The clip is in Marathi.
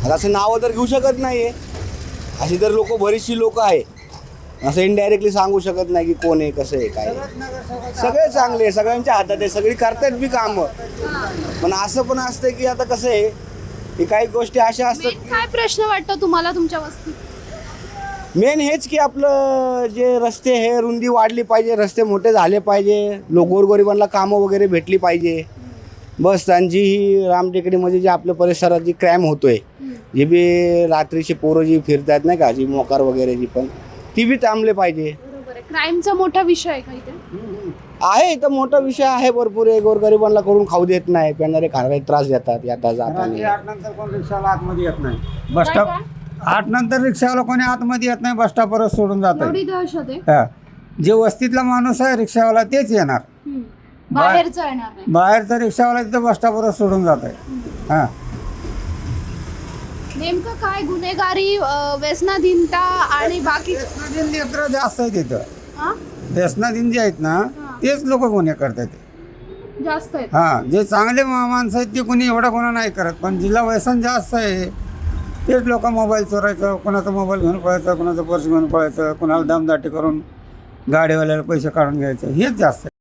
आता असं नावं तर घेऊ शकत नाही आहे, अशी तर बरीचशी लोक आहे, असं इनडायरेक्टली सांगू शकत नाही की कोण आहे कसं आहे काय. सगळे चांगले आहे, सगळ्यांच्या हातात आहे, सगळी करतायत बी कामं. पण असं पण असतं की आता कसं आहे की काही गोष्टी अशा असतात. काय प्रश्न वाटतो तुम्हाला तुमच्या वस्तीत? मेन हेच की आपलं जे रस्ते हे रुंदी वाढली पाहिजे, रस्ते मोठे झाले पाहिजे, गोरगरिबांना कामं वगैरे भेटली पाहिजे. बस त्यांची ही रामटेकडीमध्ये जे आपल्या परिसरात जी क्राईम होतोय, जे बी रात्रीचे पोरं जी फिरतात नाही का, जी मोकार वगैरे जी पण ती बी थांबले पाहिजे. बरोबर आहे. क्राईमचा मोठा विषय आहे का इथे? आहे इथं मोठा विषय आहे, भरपूर आहे. गोरगरिबांना करून खाऊ देत नाही, पेणारे खाणारे त्रास देतात येता जाताना. 8 नंतर कोण रिक्षाला आतमध्ये येत नाही. बस स्टॉप 8 नंतर रिक्षावाला कोणी आतमध्ये येत नाही, बस स्टॉपवरच सोडून जात एवढी दहशत आहे? आहे. जे वस्तीतला माणूस आहे रिक्षावाला तेच येणार, बाहेरचा येणार नाही. बाहेरचा रिक्षावाला तिथं बस स्टॉपवरच सोडून जात आहे. हां, नेमकं काय गुन्हेगारी, व्यसनाधीनता आणि बाकी व्यसनाधीन लेकरं जास्त आहे तिथं. हा? व्यसनाधीन जे आहेत ना तेच लोक गुन्हे करतात. जास्त आहे. हां, जे चांगले माणसं आहेत ते कोणी एवढा गुन्हा नाही करत, पण जिला व्यसन जास्त आहे तेच लोक मोबाईल चोरायचं, कोणाचा मोबाईल घेऊन पळायचं, कोणाचं पर्स घेऊन पळायचं, कोणाला दमदाटी करून गाडीवाल्याला पैसे काढून घ्यायचं, हेच जास्त आहे.